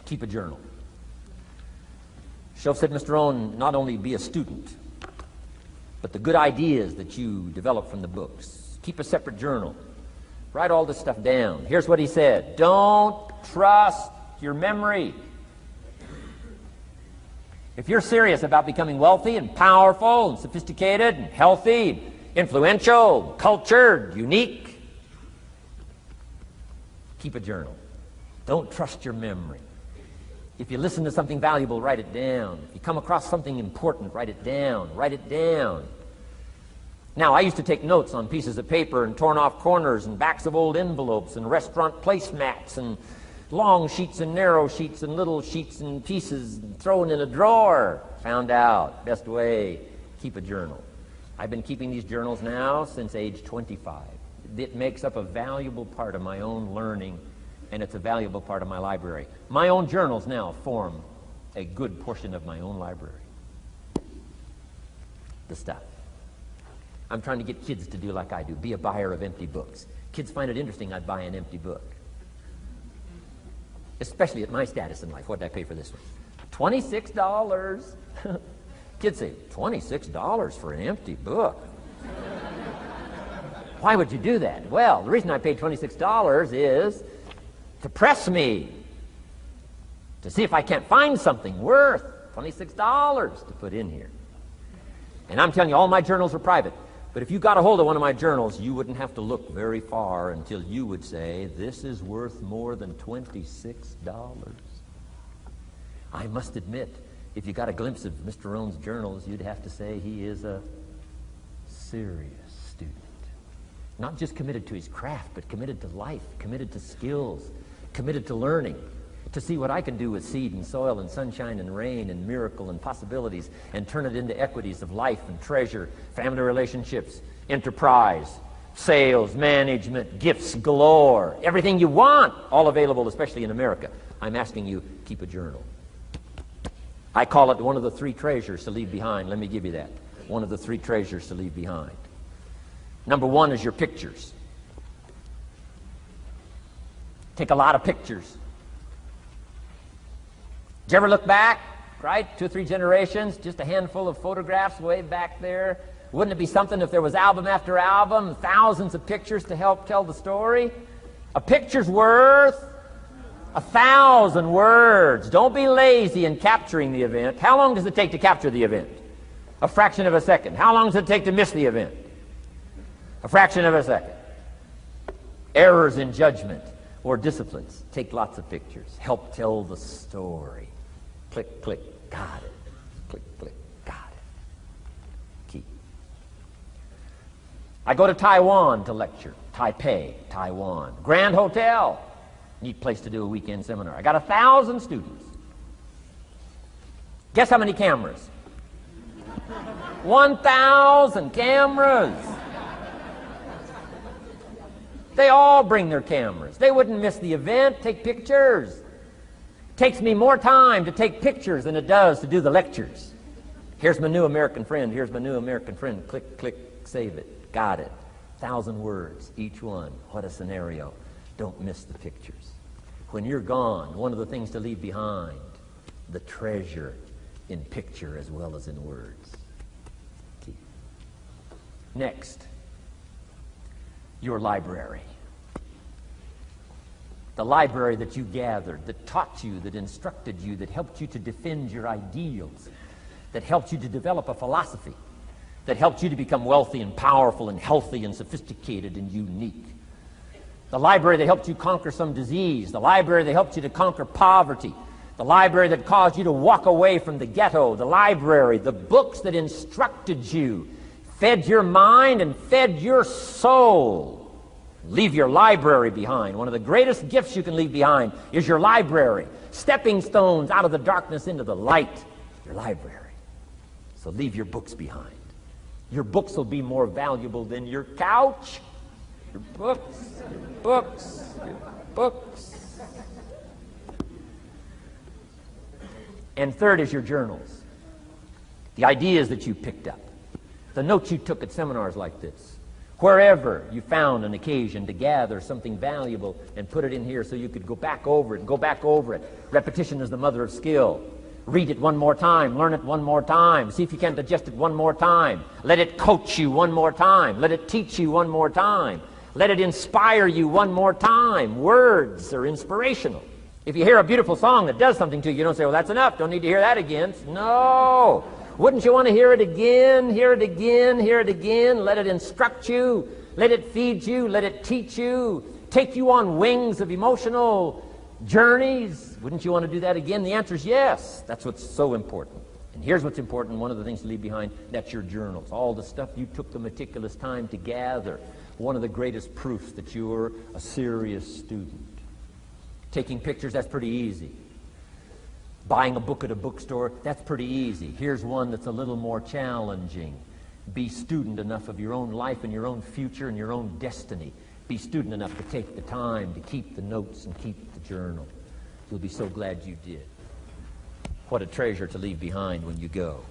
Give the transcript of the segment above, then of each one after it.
Keep a journal. Shoaff said, Mr. Rohn, not only be a student, but the good ideas that you develop from the books. Keep a separate journal. Write all this stuff down. Here's what he said. Don't trust your memory. If you're serious about becoming wealthy and powerful and sophisticated and healthy, influential, cultured, unique, keep a journal. Don't trust your memory. If you listen to something valuable, write it down. If you come across something important, write it down. Write it down. Now, I used to take notes on pieces of paper and torn off corners and backs of old envelopes and restaurant placemats and long sheets and narrow sheets and little sheets and pieces and thrown in a drawer. Found out, best way, keep a journal. I've been keeping these journals now since age 25. It makes up a valuable part of my own learning, and it's a valuable part of my library. My own journals now form a good portion of my own library. The stuff. I'm trying to get kids to do like I do, be a buyer of empty books. Kids find it interesting I'd buy an empty book. Especially at my status in life. What did I pay for this one? $26. Kids say, $26 for an empty book? Why would you do that? Well, the reason I paid $26 is to press me, to see if I can't find something worth $26 to put in here. And I'm telling you, all my journals are private. But if you got a hold of one of my journals, you wouldn't have to look very far until you would say, this is worth more than $26. I must admit, if you got a glimpse of Mr. Rohn's journals, you'd have to say he is a serious student. Not just committed to his craft, but committed to life, committed to skills, committed to learning, to see what I can do with seed and soil and sunshine and rain and miracle and possibilities and turn it into equities of life and treasure, family relationships, enterprise, sales, management, gifts galore, everything you want, all available, especially in America. I'm asking you, keep a journal. I call it one of the three treasures to leave behind. Let me give you that. One of the three treasures to leave behind. Number one is your pictures. Take a lot of pictures. Did you ever look back, right? 2 or 3 generations, just a handful of photographs way back there. Wouldn't it be something if there was album after album, thousands of pictures to help tell the story? A picture's worth 1,000 words. Don't be lazy in capturing the event. How long does it take to capture the event? A fraction of a second. How long does it take to miss the event? A fraction of a second. Errors in judgment or disciplines. Take lots of pictures. Help tell the story. Click, click, got it. Click, click, got it. Key. I go to Taiwan to lecture. Taipei, Taiwan. Grand Hotel. Neat place to do a weekend seminar. I got 1,000 students. Guess how many cameras? 1,000 cameras. They all bring their cameras. They wouldn't miss the event, take pictures. Takes me more time to take pictures than it does to do the lectures. Here's my new American friend. Here's my new American friend. Click, click, save it. Got it. 1,000 words, each one. What a scenario. Don't miss the pictures. When you're gone, one of the things to leave behind, the treasure in picture as well as in words. Key. Next, your library. The library that you gathered, that taught you, that instructed you, that helped you to defend your ideals, that helped you to develop a philosophy, that helped you to become wealthy and powerful and healthy and sophisticated and unique. The library that helped you conquer some disease, the library that helped you to conquer poverty, the library that caused you to walk away from the ghetto, the library, the books that instructed you, fed your mind and fed your soul. Leave your library behind. One of the greatest gifts you can leave behind is your library. Stepping stones out of the darkness into the light. Your library. So leave your books behind. Your books will be more valuable than your couch. Your books, your books, your books. And third is your journals. The ideas that you picked up. The notes you took at seminars like this. Wherever you found an occasion to gather something valuable and put it in here so you could go back over it and go back over it. Repetition is the mother of skill. Read it one more time. Learn it one more time. See if you can digest it one more time. Let it coach you one more time. Let it teach you one more time. Let it inspire you one more time. Words are inspirational. If you hear a beautiful song that does something to you, you don't say, well, that's enough. Don't need to hear that again. No. Wouldn't you want to hear it again, hear it again, hear it again? Let it instruct you. Let it feed you. Let it teach you. Take you on wings of emotional journeys. Wouldn't you want to do that again? The answer is yes. That's what's so important. And here's what's important. One of the things to leave behind, that's your journals. All the stuff you took the meticulous time to gather. One of the greatest proofs that you're a serious student. Taking pictures, that's pretty easy. Buying a book at a bookstore, that's pretty easy. Here's one that's a little more challenging. Be student enough of your own life and your own future and your own destiny. Be student enough to take the time to keep the notes and keep the journal. You'll be so glad you did. What a treasure to leave behind when you go.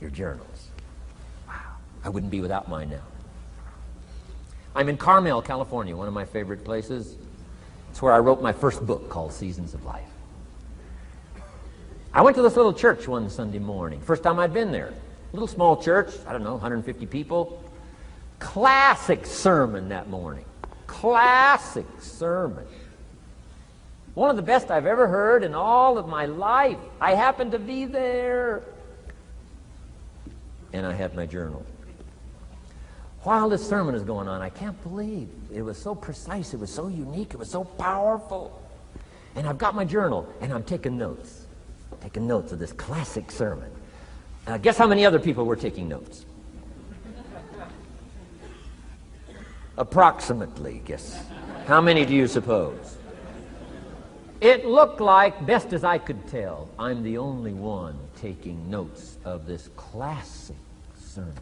Your journals. Wow. I wouldn't be without mine now. I'm in Carmel, California, one of my favorite places. It's where I wrote my first book called Seasons of Life. I went to this little church one Sunday morning. First time I'd been there. Little small church, I don't know, 150 people. Classic sermon that morning. Classic sermon. One of the best I've ever heard in all of my life. I happened to be there. And I had my journal. While this sermon is going on, I can't believe it was so precise, it was so unique, it was so powerful. And I've got my journal, and I'm taking notes. Taking notes of this classic sermon. Guess how many other people were taking notes? Approximately, guess. How many do you suppose? It looked like, best as I could tell, I'm the only one taking notes of this classic sermon.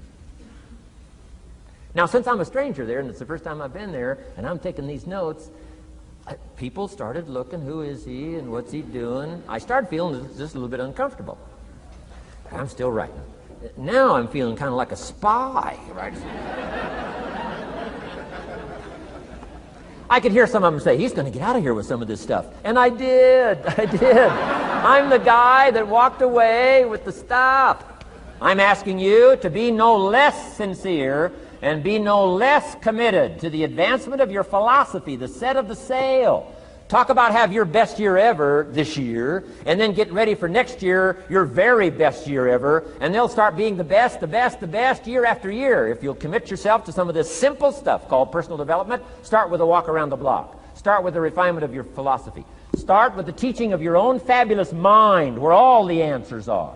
Now, since I'm a stranger there, and it's the first time I've been there, and I'm taking these notes, people started looking, who is he and what's he doing? I started feeling just a little bit uncomfortable. But I'm still writing. Now I'm feeling kind of like a spy, right? I could hear some of them say, he's going to get out of here with some of this stuff. And I did. I'm the guy that walked away with the stuff. I'm asking you to be no less sincere and be no less committed to the advancement of your philosophy, the set of the sail. Talk about have your best year ever this year, and then get ready for next year, your very best year ever, and they'll start being the best year after year. If you'll commit yourself to some of this simple stuff called personal development, start with a walk around the block. Start with the refinement of your philosophy. Start with the teaching of your own fabulous mind, where all the answers are.